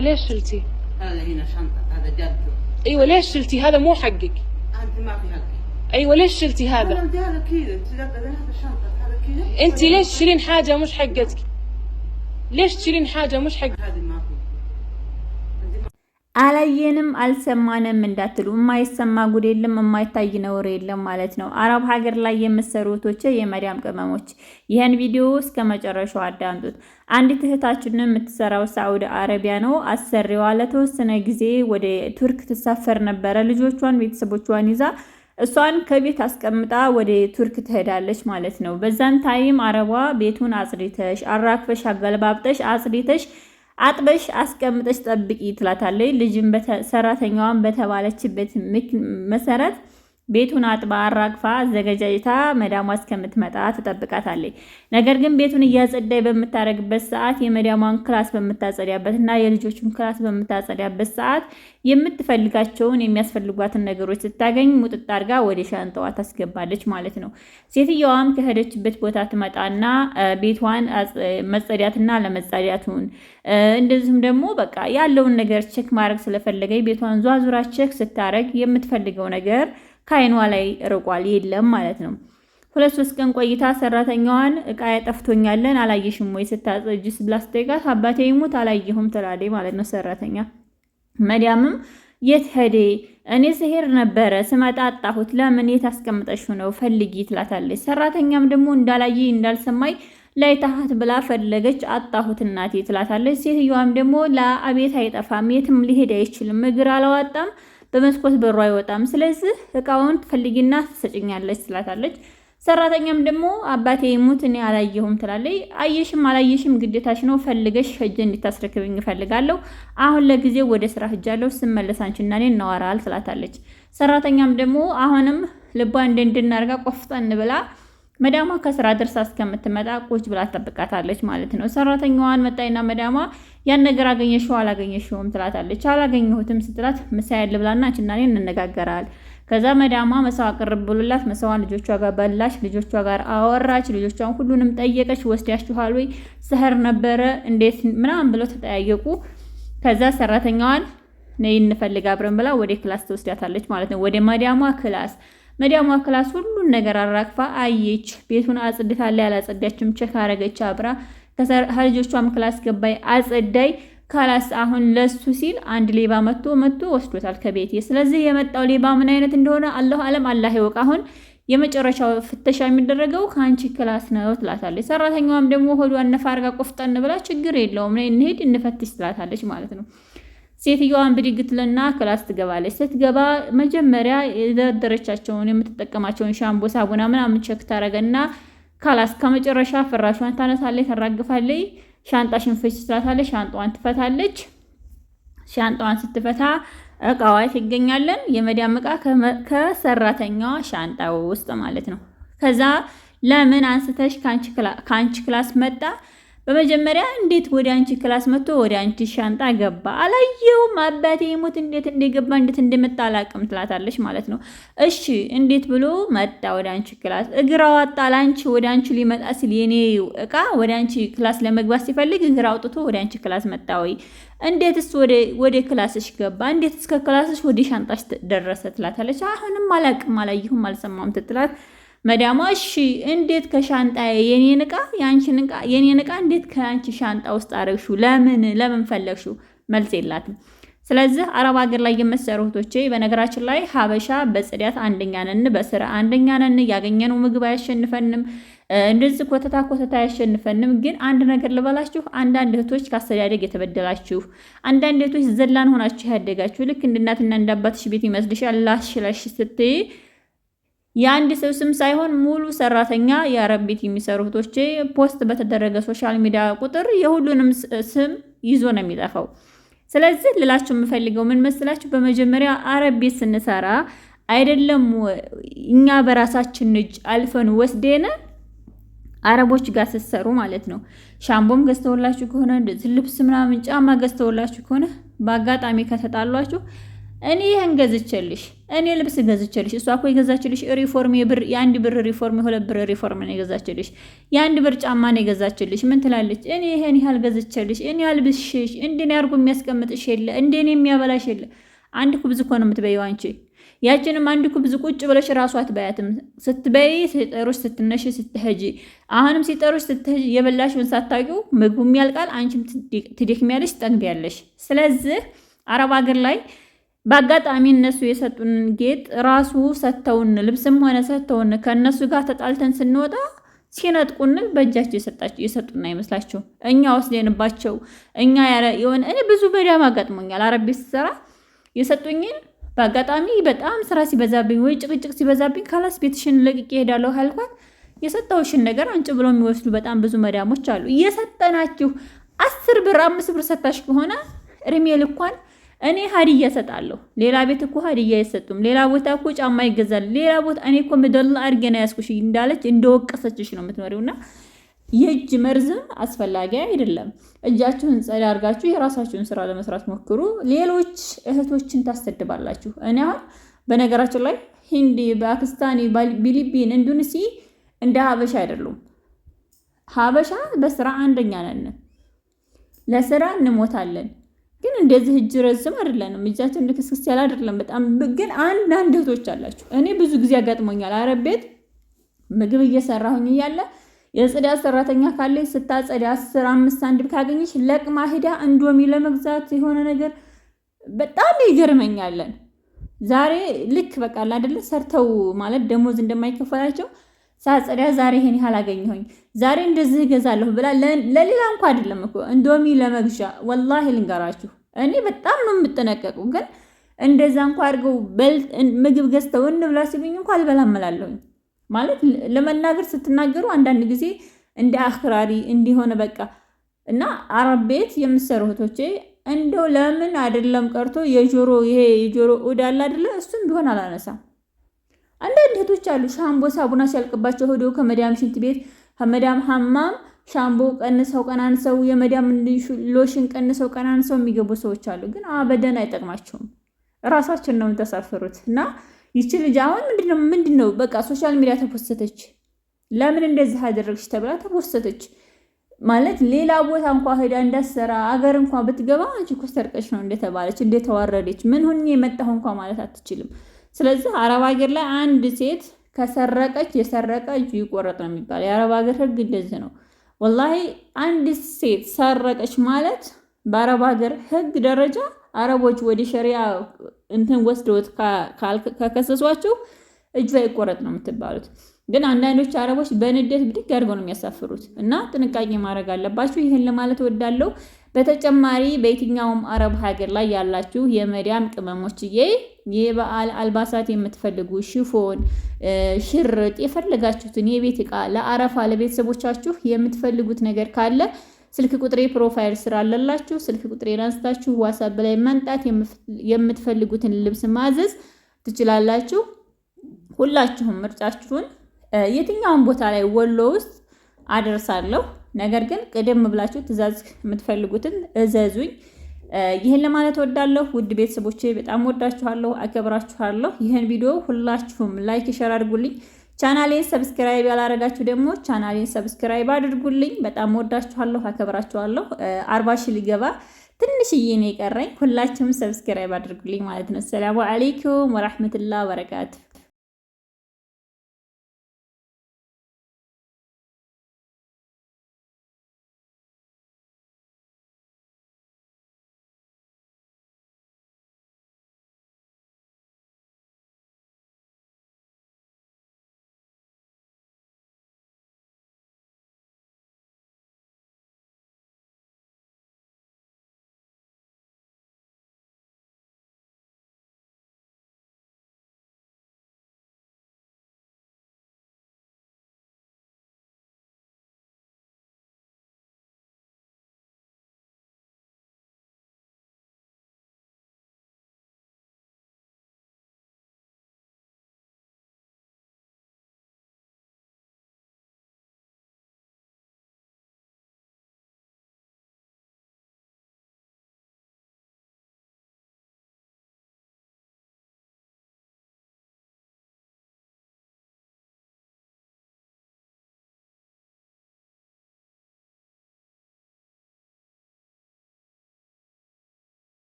ليش شلتي؟ هذا هنا شنطة، هذا جده. ايوه ليش شلتي؟ هذا مو حقك. انت ما في حقي. ايوه ليش شلتي هذا؟ انا مديها كذا، هذا شنطة، هذا كذا. انت ليش تشيلين حاجة مش حقتك؟ ليش تشيلين حاجة مش حقتك؟ هذه ما في. አላየንም አልሰማንም እንዳትሉ የማይሰማ ጉድ የለም የማይታይ ነውር የለም ማለት ነው። አረብ ሀገር ላይ የምትሰሩ እህቶቼ የመዳም ቅመሞች ይሄን ቪዲዮ እስከ መጨረሻው አዳምጡት። አንዲት እህታችን የምትሰራው ሳዑዲ አረቢያ ነው። አሰሪዋ ለተወሰነ ጊዜ ወደ ቱርክ ትሳፈር ነበረ። ልጆቿን ቤተሰቦቿን ይዛ እሷን ከቤት አስቀምጣ ወደ ቱርክ ትሄዳለች ማለት ነው። በዛን ታይም አረቧ ቤቱን አጽድተሽ አራክፈሽ አገልባብጠሽ አጽድተሽ አጥበሽ አስቀምጠሽ ጠብቂ ትላታለች። ልጅም ሰራተኛዋን በተባለችበት መሰረት ቤቱን አጥባ አራግፋ አዘጋጃጅታ መዳሟ እስከምትመጣ ትጠብቃታለች። ነገር ግን ቤቱን እያጸዳይ በምታረግበት ሰዓት የመዳሟን ክላስ በምታጸዳያበትና የልጆቹን ክላስ በምታጸዳያበት ሰዓት የምትፈልጋቸውን የሚያስፈልጓትን ነገሮች ስታገኝ ሙጥጥ አድርጋ ወደ ሻንጣዋ ታስገባለች ማለት ነው። ሴትየዋም ከሄደችበት ቦታ ትመጣና ቤቷን መጸዳትና ለመጸዳቱን እንደዚሁም ደግሞ በቃ ያለውን ነገር ቼክ ማድረግ ስለፈለገኝ ቤቷን ዟዙራ ቼክ ስታረግ የምትፈልገው ነገር ካይኗ ላይ ርቋል የለም ማለት ነው። 2-3 ቀን ቆይታ ሰራተኛዋን እቃ ያጠፍቶኛለን አላየሽም ወይ ስታጸጅ ብላስጠይቃት አባቴ ይሙት አላየሁም ትላለች ማለት ነው ሰራተኛ። መዲያምም የት ሄደ? እኔ ስሄድ ነበረ ስመጣ አጣሁት። ለምን የት አስቀምጠሽው ነው ፈልጊ ትላታለች። ሰራተኛም ደግሞ እንዳላየ እንዳልሰማይ ላይ ታሃት ብላ ፈለገች። አጣሁት እናቴ ትላታለች። ሴትዮዋም ደግሞ ለአቤት አይጠፋም የትም ሊሄድ አይችልም እግር አላዋጣም በመስኮት በሩ አይወጣም። ስለዚህ እቃውን ትፈልጊና ትሰጭኛለች ትላታለች። ሰራተኛም ደግሞ አባቴ ይሙት እኔ አላየሁም ትላለች። አየሽም አላየሽም ግዴታሽ ነው ፈልገሽ ሄጄ እንድታስረክብኝ እፈልጋለሁ። አሁን ለጊዜው ወደ ስራ ሄጃለሁ ስመለስ አንቺና እኔ እናወራለን ትላታለች። ሰራተኛም ደግሞ አሁንም ልቧ እንድናርጋ ቆፍጠን ብላ መዳሟ ከስራ ደርሳ እስከምትመጣ ቁጭ ብላ ተጠብቃታለች ማለት ነው። ሰራተኛዋን መጣይና መዳሟ ያን ነገር አገኘሽው አላገኘሽውም ትላታለች። አላገኘሁትም ስትላት ምሳዬ ልብላና አንቺና እኔ እንነጋገራለን። ከዛ መዳሟ መሳው አቅርብ ብሎላት መሳዋን ልጆቿ ጋር በላች፣ ልጆቿ ጋር አወራች፣ ልጆቿን ሁሉንም ጠየቀች። ወስዳችኋል ወይ ሰህር ነበረ እንዴት ምናምን ብለው ተጠያየቁ። ከዛ ሰራተኛዋን ነይ እንፈልግ አብረን ብላ ወደ ክላስ ተወስዳታለች ማለት ነው። ወደ መዳሟ ክላስ መዳሟ ክላስ ሁሉን ነገር አራግፋ አየች። ቤቱን አጽድታለች ያላጸዳችም ቼክ አረገች አብራ። ከልጆቿም ክላስ ገባይ አጸዳይ ካላስ አሁን ለሱ ሲል አንድ ሌባ መጥቶ ወስዶታል ከቤቴ። ስለዚህ የመጣው ሌባ ምን አይነት እንደሆነ አላሁ አለም አላህ ይወቅ። አሁን የመጨረሻው ፍተሻ የሚደረገው ካንቺ ክላስ ነው ትላታለች። ሰራተኛዋም ደግሞ ሆዷን ነፋ አርጋ ቆፍጠን ብላ ችግር የለውም እንሂድ እንፈትሽ ትላታለች ማለት ነው። ሴትዮዋን ብድግትልና ክላስ ትገባለች። ስትገባ መጀመሪያ የደረደረቻቸውን የምትጠቀማቸውን ሻምቦ ሳቡና ምናምን ቼክ ታረገና ካላስ ከመጨረሻ ፍራሿን ታነሳለች፣ ታራግፋለች። ሻንጣሽን ፍች ትላታለች። ሻንጣዋን ትፈታለች። ሻንጣዋን ስትፈታ እቃዋ ይገኛለን። የመዳም እቃ ከሰራተኛዋ ሻንጣ ውስጥ ማለት ነው። ከዛ ለምን አንስተሽ ካንቺ ክላስ መጣ? በመጀመሪያ እንዴት ወደ አንቺ ክላስ መጥቶ ወደ አንቺ ሻንጣ ገባ? አላየሁም አባቴ ይሙት እንዴት እንደገባ እንዴት እንደመጣ አላውቅም ትላታለች ማለት ነው። እሺ እንዴት ብሎ መጣ ወደ አንቺ ክላስ? እግር አወጣ ላንቺ ወደ አንቺ ሊመጣ ሲል የኔ እቃ ወደ አንቺ ክላስ ለመግባት ሲፈልግ እግር አውጥቶ ወደ አንቺ ክላስ መጣ ወይ? እንዴትስ ወደ ክላስሽ ገባ? እንዴት እስከ ክላስሽ ወደ ሻንጣሽ ደረሰ ትላታለች። አሁንም አላውቅም አላየሁም አልሰማም ትጥላት መዳሟ እሺ እንዴት ከሻንጣዬ የኔን እቃ እንዴት ከአንቺ ሻንጣ ውስጥ አረግሽው? ለምን ፈለግሽው? መልስ የላትም። ስለዚህ አረብ ሀገር ላይ የምትሰሩ እህቶቼ በነገራችን ላይ ሀበሻ በጽዳት አንደኛ ነን፣ በስራ አንደኛ ነን። ያገኘነው ምግብ አያሸንፈንም፣ እንደዚህ ኮተታ አያሸንፈንም። ግን አንድ ነገር ልበላችሁ፣ አንዳንድ እህቶች ካስተዳደግ የተበደላችሁ፣ አንዳንድ እህቶች ዘላን ሆናችሁ ያደጋችሁ ልክ እንደ እናትና እንደ አባትሽ ቤት ይመስልሻል ላሽላሽ ስትይ የአንድ ሰው ስም ሳይሆን ሙሉ ሰራተኛ የአረብ ቤት የሚሰሩ እህቶቼ ፖስት በተደረገ ሶሻል ሚዲያ ቁጥር የሁሉንም ስም ይዞ ነው የሚጠፋው። ስለዚህ ልላችሁ የምፈልገው ምን መስላችሁ? በመጀመሪያ አረብ ቤት ስንሰራ አይደለም እኛ በራሳችን እጅ አልፈን ወስደን አረቦች ጋር ስትሰሩ ማለት ነው። ሻምቦም ገዝተውላችሁ ከሆነ ልብስ ምናምን ጫማ ገዝተውላችሁ ከሆነ በአጋጣሚ ከተጣሏችሁ እኔ ይሄን ገዝቼልሽ፣ እኔ ልብስ ገዝቼልሽ፣ እሷ እኮ የገዛችልሽ ሪፎርም የአንድ ብር ሪፎርም የሁለት ብር ሪፎርም ነው የገዛችልሽ፣ የአንድ ብር ጫማ ነው የገዛችልሽ። ምን ትላለች? እኔ ይሄን ያህል ገዝቼልሽ፣ እኔ አልብስሽ፣ እንደኔ አድርጎ የሚያስቀምጥሽ የለ፣ እንደኔ የሚያበላሽ የለ። አንድ ኩብዝ እኮ ነው የምትበይው አንቺ። ያችንም አንድ ኩብዝ ቁጭ ብለሽ ራሷ አትበያትም። ስትበይ ሲጠሩሽ ስትነሽ ስትሄጂ፣ አሁንም ሲጠሩሽ ስትሄጂ የበላሽውን ሳታውቂው ምግቡም ያልቃል፣ አንቺም ትደክሚያለሽ፣ ትጠግቢያለሽ። ስለዚህ አረብ ሀገር ላይ በአጋጣሚ እነሱ የሰጡን ጌጥ ራሱ ሰጥተውን ልብስም ሆነ ሰጥተውን ከእነሱ ጋር ተጣልተን ስንወጣ ሲነጥቁን በእጃቸው የሰጡን አይመስላቸው። እኛ ወስደንባቸው እኛ የሆነ እኔ ብዙ መዳም አጋጥሞኛል። አረብ ቤት ስሰራ የሰጡኝን በአጋጣሚ በጣም ስራ ሲበዛብኝ ወይ ጭቅጭቅ ሲበዛብኝ ካላስ ቤትሽን ለቅቄ እሄዳለሁ አልኳት። የሰጠውሽን ነገር አንጭ ብሎ የሚወስዱ በጣም ብዙ መዳሞች አሉ። እየሰጠናችሁ 10 ብር 5 ብር ሰጣሽ ከሆነ እድሜ ልኳን እኔ ሀዲያ እሰጣለሁ። ሌላ ቤት እኮ ሀዲያ አይሰጡም። ሌላ ቦታ እኮ ጫማ ይገዛል። ሌላ ቦታ እኔ እኮ ምደላ አድርጌ ነው ያዝኩሽ እንዳለች እንደወቀሰችሽ ነው የምትኖሪውና የእጅ መርዝም አስፈላጊ አይደለም። እጃችሁን ጸዳ አድርጋችሁ የራሳችሁን ስራ ለመስራት ሞክሩ። ሌሎች እህቶችን ታስተድባላችሁ። እኔ አሁን በነገራችን ላይ ሂንዲ፣ ፓኪስታኒ፣ ፊሊፒን፣ ኢንዶኔሲ እንደ ሀበሻ አይደሉም። ሀበሻ በስራ አንደኛ ነን፣ ለስራ እንሞታለን። ግን እንደዚህ እጅ ረዝም አይደለንም። እጃችን ልክስክስ ያለ አይደለም። በጣም ግን አንዳንድ እህቶች አላችሁ። እኔ ብዙ ጊዜ አጋጥሞኛል። አረብ ቤት ምግብ እየሰራሁኝ እያለ የጽዳት ሰራተኛ ካለች ስታጸዳ 10-5 ሳንቲም ካገኘች ለቅማ ሄዳ እንዶሚ ለመግዛት የሆነ ነገር በጣም ይገርመኛለን። ዛሬ ልክ በቃ አይደለ ሰርተው ማለት ደሞዝ እንደማይከፈላቸው ሳጸዳ ዛሬ ይሄን ያህል አገኘሁኝ ዛሬ እንደዚህ እገዛለሁ ብላ ለሌላ እንኳን አይደለም እኮ እንዶሚ ለመግዣ ወላሂ ልንገራችሁ እኔ በጣም ነው የምጠነቀቀው። ግን እንደዛ እንኳን አድርገው ምግብ ገዝተው እንብላ ሲሉኝ እንኳን አልበላም ማለት ለመናገር ስትናገሩ አንዳንድ ጊዜ እንደ አክራሪ እንዲሆነ በቃ እና አረብ ቤት የምሰሩ እህቶቼ እንደው ለምን አይደለም ቀርቶ የጆሮ ኡድ አለ አይደለ እሱም ቢሆን አላነሳም። አንዳንድ እህቶች አሉ ሻምቦ ሳቡና ሲያልቅባቸው ሄደው ከመዳም ሽንት ቤት ከመዳም ሐማም ሻምቦ ቀንሰው ቀናንሰው የመዳም ሎሽን ቀንሰው ቀናንሰው የሚገቡ ሰዎች አሉ። ግን አበደን አይጠቅማቸውም። ራሳችን ነው ተሳፈሩት እና ይቺ ልጅ አሁን ምንድነው በቃ ሶሻል ሚዲያ ተፖስተች። ለምን እንደዚህ አደረግሽ ተብላ ተፖስተች ማለት ሌላ ቦታ እንኳን ሄዳ እንዳሰራ አገር እንኳን ብትገባ አንቺ እኮ ሰርቀሽ ነው እንደተባለች እንደተዋረደች ምን ሆኜ የመጣሁ እንኳን ማለት አትችልም። ስለዚህ አረብ ሀገር ላይ አንድ ሴት ከሰረቀች የሰረቀ እጁ ይቆረጥ ነው የሚባለው። የአረብ ሀገር ህግ እንደዚህ ነው። ወላሂ አንድ ሴት ሰረቀች ማለት በአረብ ሀገር ህግ ደረጃ አረቦች ወደ ሸሪያ እንትን ወስደውት ከከሰሷቸው እጁ ይቆረጥ ነው የምትባሉት። ግን አንዳንዶች አረቦች በንዴት ብድግ አድርገው ነው የሚያሳፍሩት እና ጥንቃቄ ማድረግ አለባችሁ። ይሄን ለማለት ወዳለሁ። በተጨማሪ በየትኛውም አረብ ሀገር ላይ ያላችሁ የመዳም ቅመሞችዬ የበዓል አልባሳት የምትፈልጉ ሽፎን፣ ሽርጥ የፈለጋችሁትን የቤት ዕቃ ለአረፋ ለቤተሰቦቻችሁ የምትፈልጉት ነገር ካለ ስልክ ቁጥሬ ፕሮፋይል ስራ አለላችሁ። ስልክ ቁጥሬን አንስታችሁ ዋትስአፕ ላይ መንጣት የምትፈልጉትን ልብስ ማዘዝ ትችላላችሁ። ሁላችሁም ምርጫችሁን የትኛውን ቦታ ላይ ወሎ ውስጥ አደርሳለሁ። ነገር ግን ቀደም ብላችሁ ትዕዛዝ የምትፈልጉትን እዘዙኝ። ይህን ለማለት ወዳለሁ። ውድ ቤተሰቦቼ በጣም ወዳችኋለሁ፣ አከብራችኋለሁ። ይህን ቪዲዮ ሁላችሁም ላይክ ሼር አድርጉልኝ። ቻናሌን ሰብስክራይብ ያላረጋችሁ ደግሞ ቻናሌን ሰብስክራይብ አድርጉልኝ። በጣም ወዳችኋለሁ፣ አከብራችኋለሁ። 40 ሺህ ሊገባ ትንሽዬ ነው የቀረኝ። ሁላችሁም ሰብስክራይብ አድርጉልኝ ማለት ነው። ሰላሙ አለይኩም ወራህመቱላሂ ወበረካቱ።